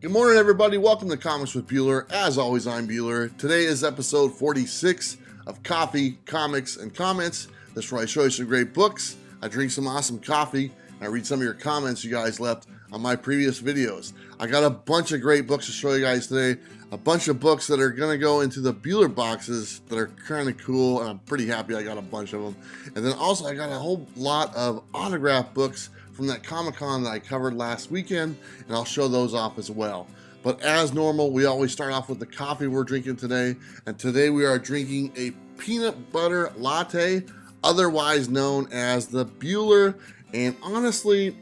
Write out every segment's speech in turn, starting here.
Good morning, everybody. Welcome to Comics with Bueller. As always, I'm Bueller. Today is episode 46 of Coffee, Comics, and Comments. This is where I show you some great books, I drink some awesome coffee, and I read some of your comments you guys left on my previous videos. I got a bunch of great books to show you guys today. A bunch of books that are going to go into the Bueller boxes that are kind of cool, and I'm pretty happy I got a bunch of them. And then also I got a whole lot of autographed books from that Comic-Con that I covered last weekend, and I'll show those off as well. But as normal, we always start off with the coffee we're drinking today, and today we are drinking a peanut butter latte, otherwise known as the Bueller. And honestly,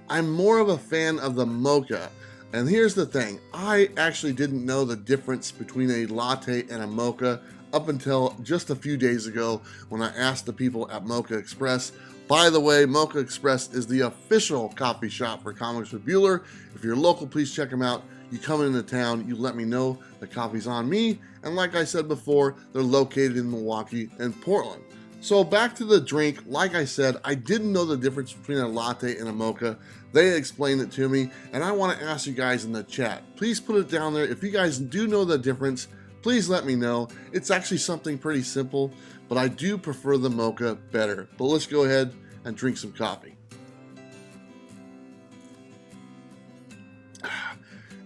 I'm more of a fan of the Mocha. And here's the thing, I actually didn't know the difference between a latte and a mocha up until just a few days ago when I asked the people at Mocha Express. By the way, Mocha Express is the official coffee shop for Comics with Bueller. If you're local, please check them out. You come into town, you let me know the coffee's on me. And like I said before, they're located in Milwaukee and Portland. So back to the drink, like I said, I didn't know the difference between a latte and a mocha. They explained it to me, and I want to ask you guys in the chat. Please put it down there. If you guys do know the difference, please let me know. It's actually something pretty simple, but I do prefer the mocha better. But let's go ahead and drink some coffee.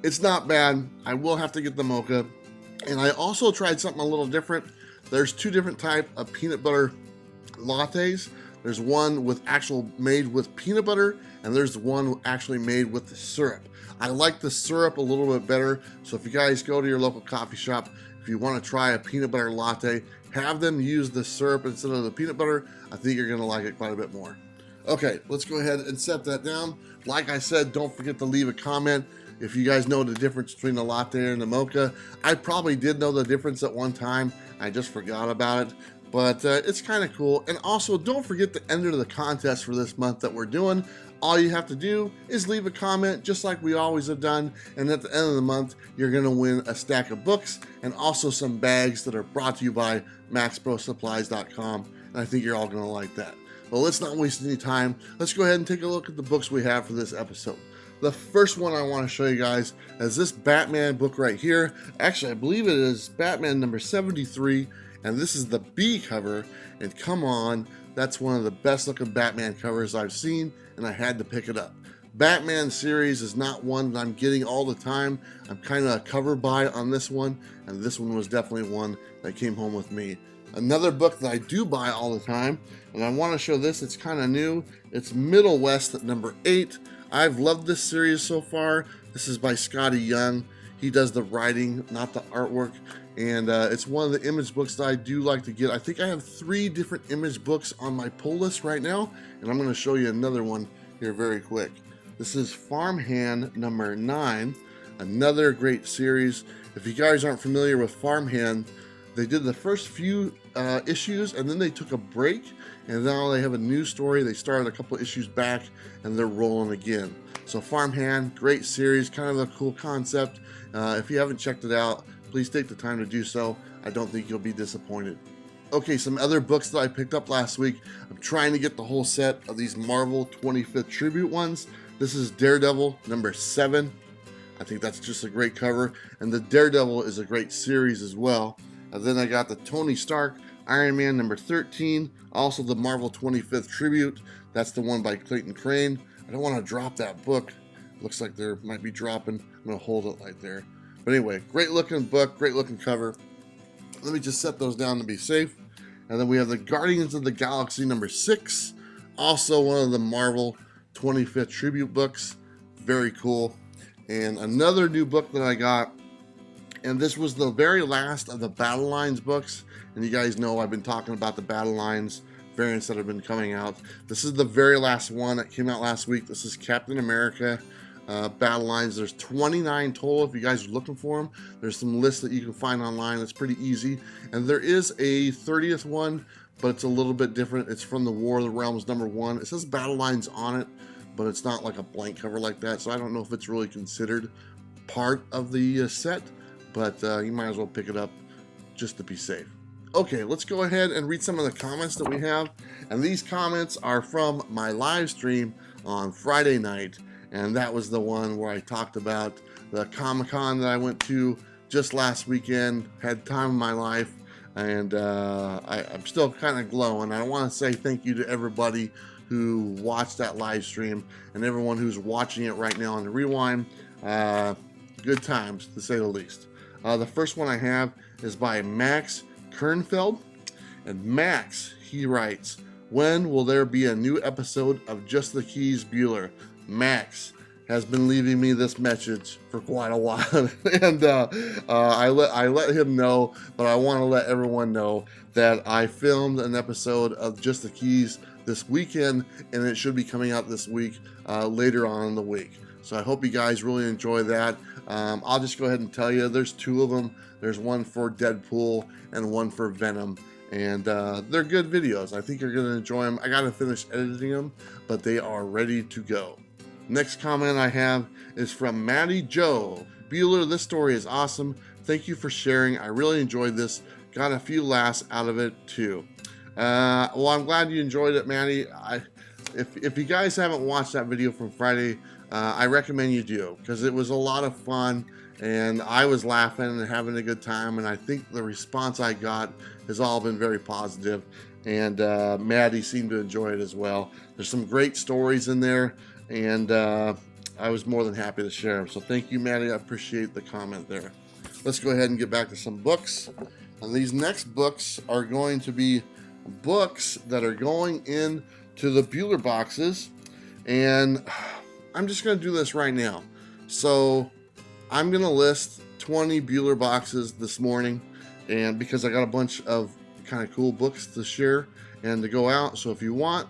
It's not bad. I will have to get the mocha. And I also tried something a little different. There's two different types of peanut butter lattes. There's one with made with peanut butter, and there's one actually made with the syrup. I like the syrup a little bit better. So if you guys go to your local coffee shop, if you want to try a peanut butter latte, have them use the syrup instead of the peanut butter. I think you're going to like it quite a bit more. Okay, let's go ahead and set that down. Like I said, don't forget to leave a comment if you guys know the difference between the latte and the mocha. I probably did know the difference at one time. I just forgot about it. But it's kind of cool. And also, don't forget to enter the contest for this month that we're doing. All you have to do is leave a comment, just like we always have done. And at the end of the month, you're going to win a stack of books and also some bags that are brought to you by MaxProSupplies.com. And I think you're all going to like that. Well, let's not waste any time. Let's go ahead and take a look at the books we have for this episode. The first one I want to show you guys is this Batman book right here. Actually, I believe it is Batman number 73. And this is the B cover, and come on, that's one of the best looking Batman covers I've seen, and I had to pick it up. Batman series is not one that I'm getting all the time. I'm kind of a cover buy on this one, and this one was definitely one that came home with me. Another book that I do buy all the time, and I want to show this, it's kind of new. It's Middle West at number 8. I've loved this series so far. This is by Scotty Young. He does the writing, not the artwork. And it's one of the image books that I do like to get. I think I have 3 different image books on my pull list right now, and I'm going to show you another one here very quick. This is Farmhand number 9, another great series. If you guys aren't familiar with Farmhand, they did the first few issues, and then they took a break, and now they have a new story. They started a couple issues back, and they're rolling again. So Farmhand, great series, kind of a cool concept. If you haven't checked it out, please take the time to do so. I don't think you'll be disappointed. Okay, some other books that I picked up last week. I'm trying to get the whole set of these Marvel 25th Tribute ones. This is Daredevil number 7. I think that's just a great cover. And the Daredevil is a great series as well. And then I got the Tony Stark Iron Man number 13. Also the Marvel 25th Tribute. That's the one by Clayton Crane. I don't want to drop that book. Looks like there might be dropping. I'm going to hold it right there. But anyway, great looking book, great looking cover. Let me just set those down to be safe. And then we have the Guardians of the Galaxy number 6. Also one of the Marvel 25th Tribute books. Very cool. And another new book that I got. And this was the very last of the Battle Lines books. And you guys know I've been talking about the Battle Lines variants that have been coming out. This is the very last one that came out last week. This is Captain America. Battle Lines. There's 29 total if you guys are looking for them. There's some lists that you can find online. It's pretty easy. And there is a 30th one, but it's a little bit different. It's from the War of the Realms number 1. It says Battle Lines on it, but it's not like a blank cover like that. So I don't know if it's really considered part of the set, but you might as well pick it up just to be safe. Okay, let's go ahead and read some of the comments that we have. And these comments are from my live stream on Friday night. And that was the one where I talked about the Comic-Con that I went to just last weekend. Had time of my life, and I'm still kind of glowing. I want to say thank you to everybody who watched that live stream and everyone who's watching it right now on the rewind. Good times, to say the least. The first one I have is by Max Kernfeld, and Max, he writes, "When will there be a new episode of Just the Keys Bueller?" Max has been leaving me this message for quite a while, and I let him know, but I want to let everyone know that I filmed an episode of Just the Keys this weekend, and it should be coming out this week, later on in the week. So I hope you guys really enjoy that. I'll just go ahead and tell you, there's two of them. There's one for Deadpool and one for Venom, and they're good videos. I think you're going to enjoy them. I got to finish editing them, but they are ready to go. Next comment I have is from Maddie Joe. "Bueller, this story is awesome. Thank you for sharing. I really enjoyed this. Got a few laughs out of it too." Well, I'm glad you enjoyed it, Maddie. If you guys haven't watched that video from Friday, I recommend you do, because it was a lot of fun and I was laughing and having a good time, and I think the response I got has all been very positive, and Maddie seemed to enjoy it as well. There's some great stories in there, and I was more than happy to share them. So thank you, Maddie. I appreciate the comment there. Let's go ahead and get back to some books. And these next books are going to be books that are going into the Bueller boxes, and I'm just going to do this right now. So I'm going to list 20 Bueller boxes this morning, and because I got a bunch of kind of cool books to share and to go out. So if you want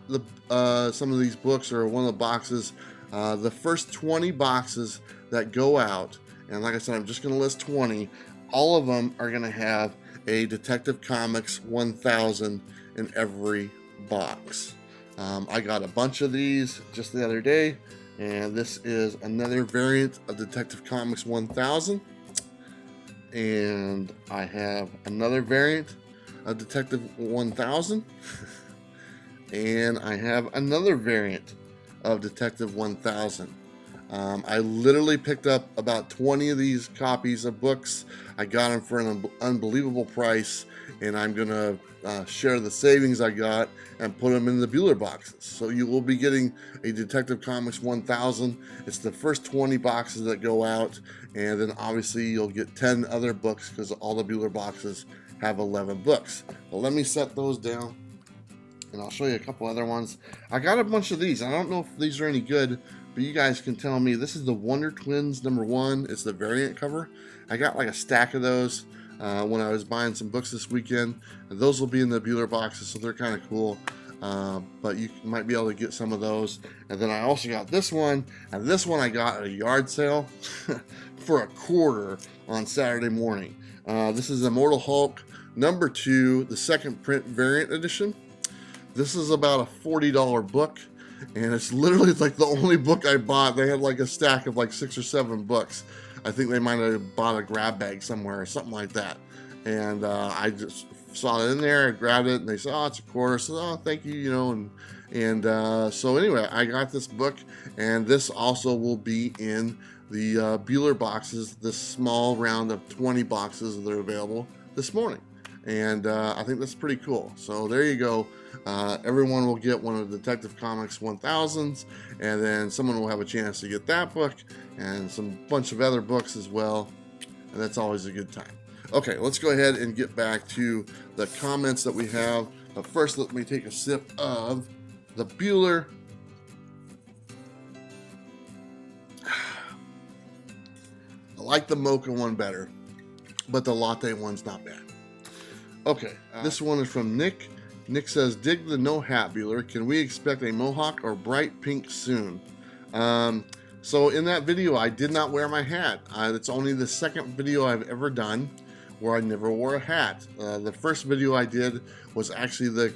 some of these books or one of the boxes, the first 20 boxes that go out, and like I said, I'm just going to list 20, all of them are going to have a Detective Comics 1000 in every box. I got a bunch of these just the other day, and this is another variant of Detective Comics 1000, and I have another variant of Detective 1000, and I have another variant of Detective 1000. I literally picked up about 20 of these copies of books. I got them for an unbelievable price, and I'm gonna share the savings I got and put them in the Bueller boxes. So you will be getting a Detective Comics 1000. It's the first 20 boxes that go out, and then obviously you'll get 10 other books because all the Bueller boxes have 11 books. Well, let me set those down, and I'll show you a couple other ones. I got a bunch of these. I don't know if these are any good, but you guys can tell me. This is the Wonder Twins #1. It's the variant cover. I got like a stack of those when I was buying some books this weekend, and those will be in the Bueller boxes, so they're kind of cool. But you might be able to get some of those. And then I also got this one, and this one I got at a yard sale for $0.25 on Saturday morning. This is Immortal Hulk #2, the second print variant edition. This is about a $40 book, and it's literally like the only book I bought. They had like a stack of like 6 or 7 books. I think they might have bought a grab bag somewhere or something like that. And I just saw it in there, I grabbed it, and they said, "Oh, it's $0.25." So, "Oh, thank you," you know. And so anyway, I got this book, and this also will be in the Bueller boxes, this small round of 20 boxes that are available this morning. And I think that's pretty cool. So there you go. Everyone will get one of the Detective Comics 1000s, and then someone will have a chance to get that book and some bunch of other books as well, and that's always a good time. Okay, let's go ahead and get back to the comments that we have. But first, let me take a sip of the Bueller. I like the Mocha one better, but the Latte one's not bad. Okay, this one is from Nick. Nick says, "Dig the no hat Bueller. Can we expect a mohawk or bright pink soon?" So in that video, I did not wear my hat. It's only the second video I've ever done where I never wore a hat. The first video I did was actually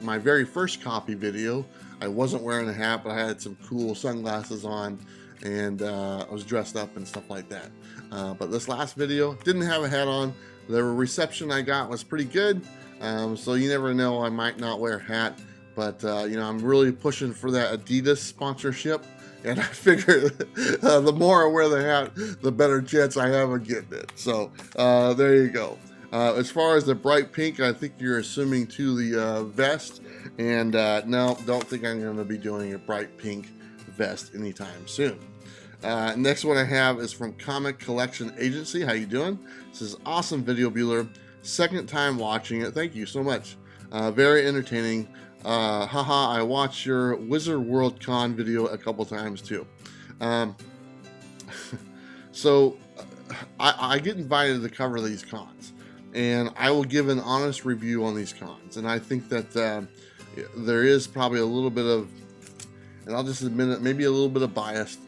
my very first copy video. I wasn't wearing a hat, but I had some cool sunglasses on, and I was dressed up and stuff like that. But this last video, didn't have a hat on. The reception I got was pretty good. So you never know, I might not wear a hat, but you know, I'm really pushing for that Adidas sponsorship, and I figure the more I wear the hat, the better chance I have of getting it. So there you go. As far as the bright pink, I think you're assuming to the vest, and no, don't think I'm going to be doing a bright pink vest anytime soon. Next one I have is from Comic Collection Agency. How you doing? This is awesome video, Bueller. Second time watching it. Thank you so much. Very entertaining. Haha, I watched your Wizard World Con video a couple times too. So I get invited to cover these cons, and I will give an honest review on these cons. And I think that there is probably a little bit of, and I'll just admit it, maybe a little bit of bias.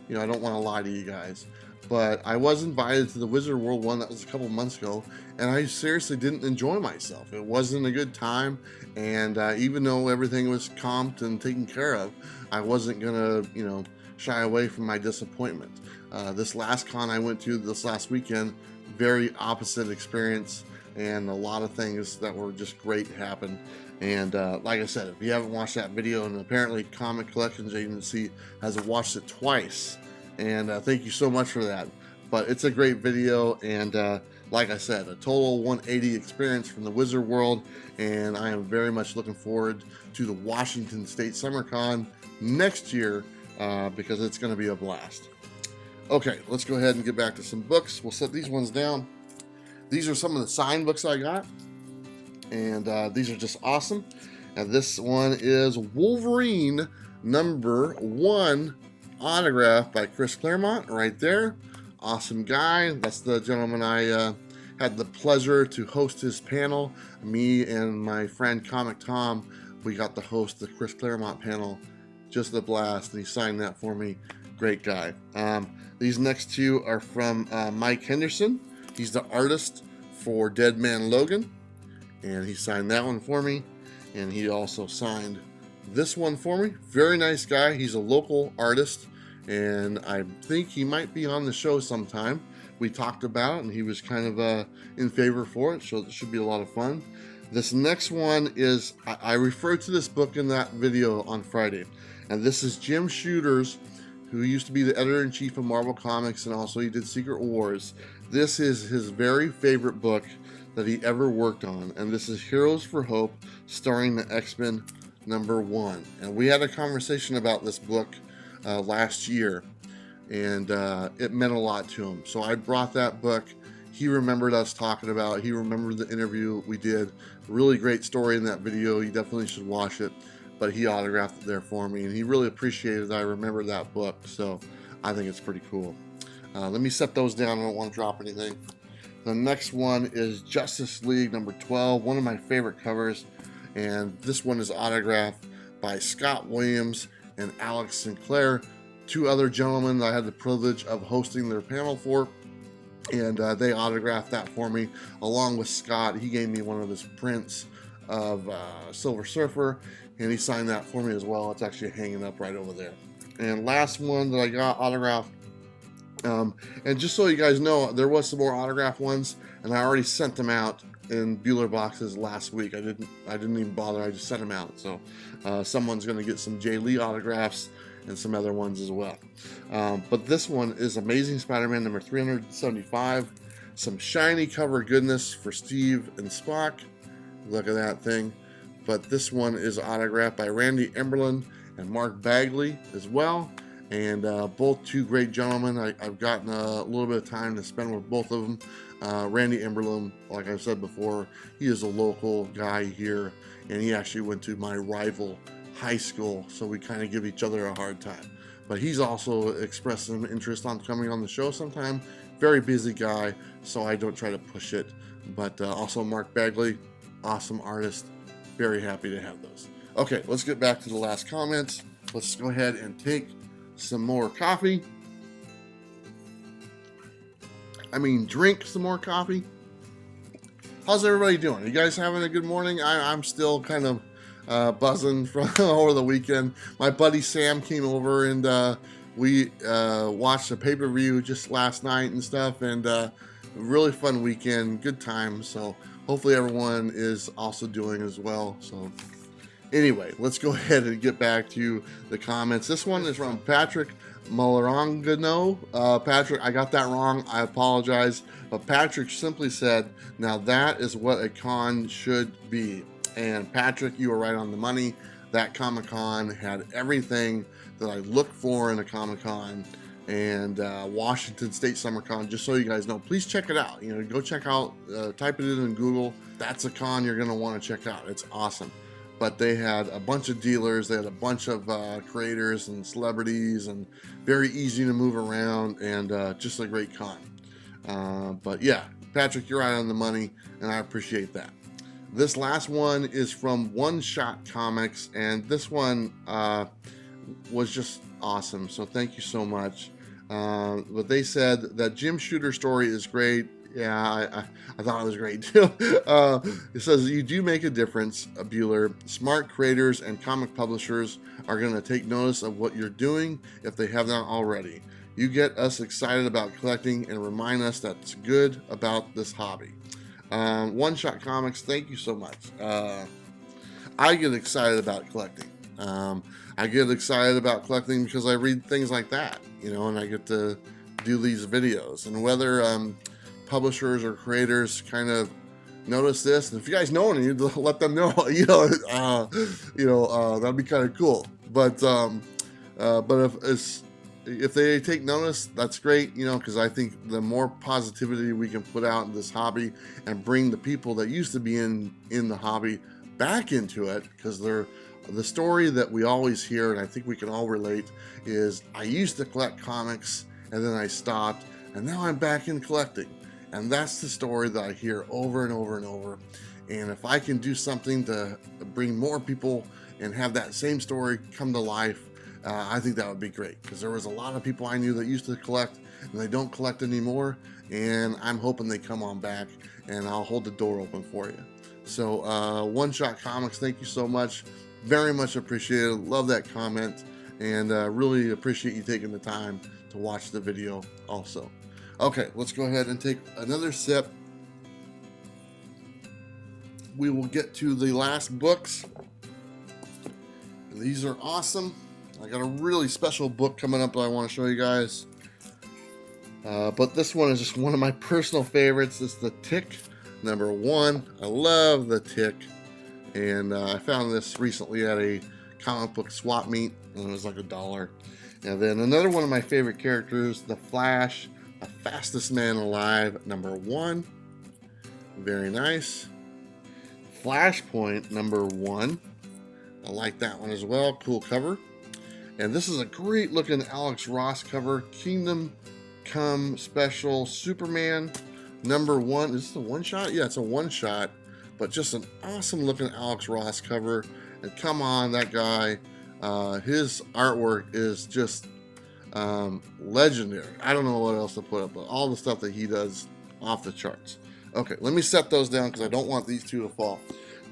You know, I don't want to lie to you guys, but I was invited to the Wizard World one that was a couple months ago, and I seriously didn't enjoy myself. It wasn't a good time, and even though everything was comped and taken care of, I wasn't gonna, you know, shy away from my disappointment. This last con I went to this last weekend, very opposite experience, and a lot of things that were just great happened. And like I said, if you haven't watched that video, and apparently Comic Collections Agency has watched it twice, and thank you so much for that. But it's a great video, and like I said, a total 180 experience from the Wizard World, and I am very much looking forward to the Washington State Summer Con next year because it's going to be a blast. Okay, let's go ahead and get back to some books. We'll set these ones down. These are some of the signed books I got, and these are just awesome. And this one is Wolverine #1, autographed by Chris Claremont, right there. Awesome guy. That's the gentleman I had the pleasure to host his panel. Me and my friend Comic Tom, we got to host the Chris Claremont panel. Just a blast, and he signed that for me. Great guy. These next two are from Mike Henderson. He's the artist for Dead Man Logan, and he signed that one for me, and he also signed this one for me. Very nice guy. He's a local artist, and I think he might be on the show sometime. We talked about it, and he was kind of in favor for it, so it should be a lot of fun. This next one is, I referred to this book in that video on Friday, and this is Jim Shooter's, who used to be the editor-in-chief of Marvel Comics, and also he did Secret Wars. This is his very favorite book that he ever worked on, and this is Heroes for Hope, starring the X-Men #1. And we had a conversation about this book last year, and it meant a lot to him. So I brought that book. He remembered us talking about it. He remembered the interview we did. Really great story in that video. You definitely should watch it. But he autographed it there for me, and he really appreciated that I remember that book. So I think it's pretty cool. Let me set those down. I don't want to drop anything. The next one is Justice League #12, one of my favorite covers, and this one is autographed by Scott Williams and Alex Sinclair, two other gentlemen that I had the privilege of hosting their panel for, and they autographed that for me along with Scott. He gave me one of his prints of Silver Surfer, and he signed that for me as well. It's actually hanging up right over there. And last one that I got autographed, and just so you guys know, there was some more autograph ones, and I already sent them out in Bueller boxes last week. I didn't even bother. I just sent them out. So someone's going to get some Jay Lee autographs and some other ones as well. But this one is Amazing Spider-Man #375. Some shiny cover goodness for Steve and Spock. Look at that thing. But this one is autographed by Randy Emberlin and Mark Bagley as well. And both two great gentlemen. I've gotten a little bit of time to spend with both of them. Randy Emberlin, like I said before, he is a local guy here, and he actually went to my rival high school, so we kind of give each other a hard time. But he's also expressed some interest on coming on the show sometime. Very busy guy, so I don't try to push it. But also Mark Bagley, awesome artist. Very happy to have those. Okay, let's get back to the last comments. Let's go ahead and take some more coffee. I mean, drink some more coffee. How's everybody doing? You guys having a good morning? I'm still kind of buzzing from over the weekend. My buddy Sam came over, and we watched a pay-per-view just last night and stuff, and really fun weekend, good time. So hopefully everyone is also doing as well. So Anyway, let's go ahead and get back to the comments. This one is from Patrick Malorangano. Patrick, I got that wrong. I apologize. But Patrick simply said, now that is what a con should be. And Patrick, you were right on the money. That Comic-Con had everything that I look for in a Comic-Con. And Washington State Summer Con, just so you guys know, please check it out. You know, go check out, type it in Google. That's a con you're going to want to check out. It's awesome. But they had a bunch of dealers, they had a bunch of creators and celebrities, and very easy to move around, and just a great con. But yeah, Patrick, you're right on the money, and I appreciate that. This last one is from One Shot Comics, and this one was just awesome, so thank you so much. But they said that Jim Shooter story is great. Yeah, I thought it was great too. It says, you do make a difference, Bueller. Smart creators and comic publishers are going to take notice of what you're doing if they have not already. You get us excited about collecting and remind us that's good about this hobby. One Shot Comics, thank you so much. I get excited about collecting. I get excited about collecting because I read things like that, you know, and I get to do these videos. And whether publishers or creators kind of notice this, and if you guys know any, let them know. That'd be kind of cool. But if they take notice, that's great, you know, because I think the more positivity we can put out in this hobby and bring the people that used to be in the hobby back into it, because they're the story that we always hear, and I think we can all relate, is I used to collect comics and then I stopped and now I'm back in collecting. And that's the story that I hear over and over and over. And if I can do something to bring more people and have that same story come to life, I think that would be great, because there was a lot of people I knew that used to collect and they don't collect anymore, and I'm hoping they come on back, and I'll hold the door open for you. So One Shot Comics, thank you so much. Very much appreciated. Love that comment, and really appreciate you taking the time to watch the video also. Okay, let's go ahead and take another sip. We will get to the last books. These are awesome. I got a really special book coming up that I want to show you guys. But this one is just one of my personal favorites. It's The Tick, #1. I love The Tick. And I found this recently at a comic book swap meet, and it was like $1. And then another one of my favorite characters, The Flash, the fastest man alive, #1. Very nice. Flashpoint, #1. I like that one as well. Cool cover. And this is a great looking Alex Ross cover. Kingdom Come Special Superman, #1. Is this a one shot? Yeah, it's a one shot. But just an awesome looking Alex Ross cover. And come on, that guy. His artwork is just legendary. I don't know what else to put up, but all the stuff that he does, off the charts. Okay, let me set those down because I don't want these two to fall.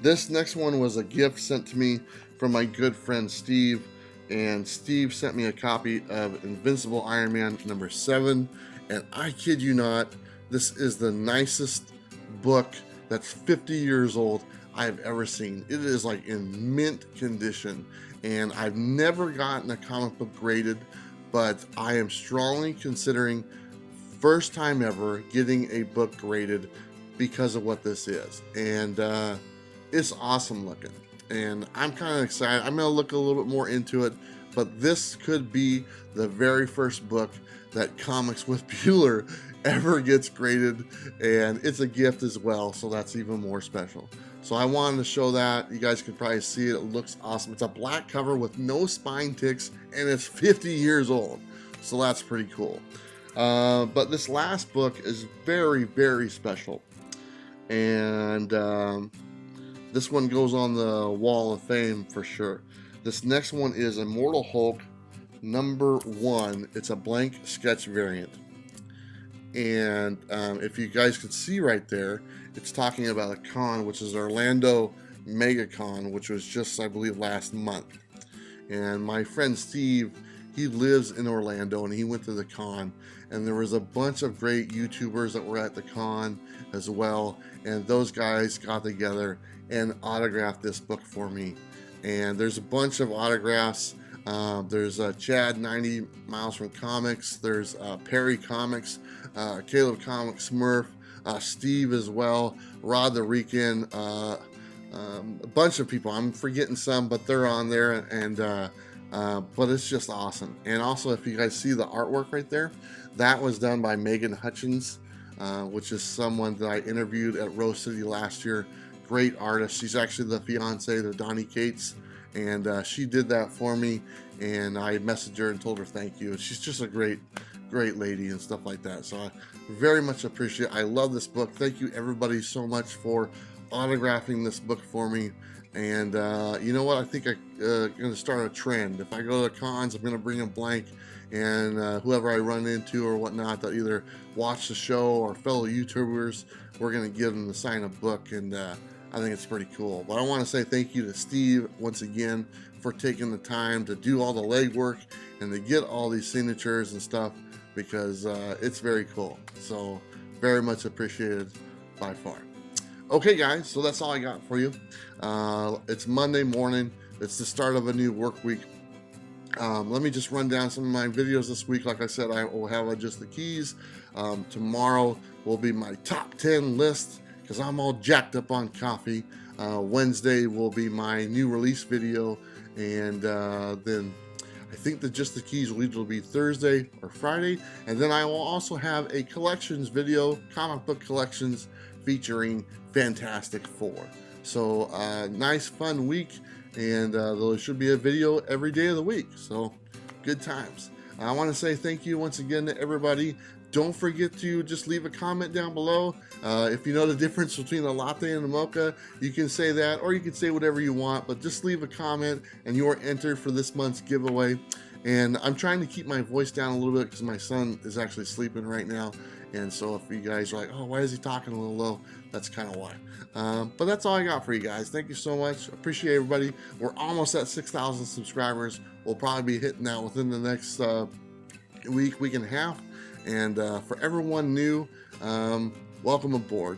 This next one was a gift sent to me from my good friend Steve, and Steve sent me a copy of Invincible Iron Man #7, and I kid you not, this is the nicest book that's 50 years old I've ever seen. It is like in mint condition, and I've never gotten a comic book graded, but I am strongly considering, first time ever, getting a book graded because of what this is. And it's awesome looking, and I'm kind of excited. I'm gonna look a little bit more into it, but this could be the very first book that Comics with Bueller ever gets graded, and it's a gift as well, so that's even more special. So I wanted to show that. You guys can probably see it. It looks awesome. It's a black cover with no spine ticks, and it's 50 years old, so that's pretty cool. But this last book is very, very special, and this one goes on the wall of fame for sure. This next one is Immortal Hulk #1. It's a blank sketch variant. And if you guys could see right there, it's talking about a con, which is Orlando MegaCon, which was just, I believe, last month. And my friend Steve, he lives in Orlando, and he went to the con, and there was a bunch of great YouTubers that were at the con as well, and those guys got together and autographed this book for me. and there's a bunch of autographs. There's Chad 90 Miles from Comics, there's Perry Comics, Caleb Comics, Smurf, Steve as well, Rod the Rican, a bunch of people. I'm forgetting some, but they're on there, and but it's just awesome. And also, if you guys see the artwork right there, that was done by Megan Hutchins, which is someone that I interviewed at Rose City last year. Great artist. She's actually the fiance to Donnie Cates, and she did that for me, and I messaged her and told her thank you. She's just a great lady and stuff like that, so I very much appreciate it. I love this book. Thank you everybody so much for autographing this book for me. And you know what, I think I'm gonna start a trend. If I go to cons, I'm gonna bring a blank, and whoever I run into or whatnot that either watch the show or fellow YouTubers, we're gonna give them to sign a book, and I think it's pretty cool. But I want to say thank you to Steve once again for taking the time to do all the legwork and to get all these signatures and stuff, because it's very cool. So very much appreciated by far. Okay guys, so that's all I got for you. It's Monday morning. It's the start of a new work week. Let me just run down some of my videos this week. Like I said, I will have Just the Keys. Tomorrow will be my top 10 list, because I'm all jacked up on coffee. Wednesday will be my new release video, and then I think that Just the Keys will be Thursday or Friday, and then I will also have a collections video, comic book collections, featuring Fantastic Four. So nice fun week, and there should be a video every day of the week, so good times. I want to say thank you once again to everybody. Don't forget to just leave a comment down below. If you know the difference between a latte and a mocha, you can say that, or you can say whatever you want, but just leave a comment and you are entered for this month's giveaway. And I'm trying to keep my voice down a little bit because my son is actually sleeping right now. And so if you guys are like, oh, why is he talking a little low? That's kind of why. But that's all I got for you guys. Thank you so much. Appreciate everybody. We're almost at 6,000 subscribers. We'll probably be hitting that within the next week and a half. And for everyone new, welcome aboard.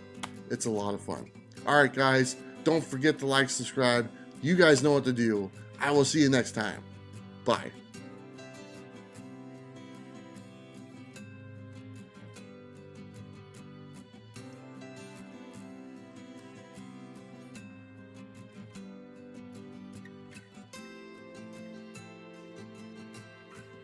It's a lot of fun. All right, guys, don't forget to like, subscribe. You guys know what to do. I will see you next time. Bye.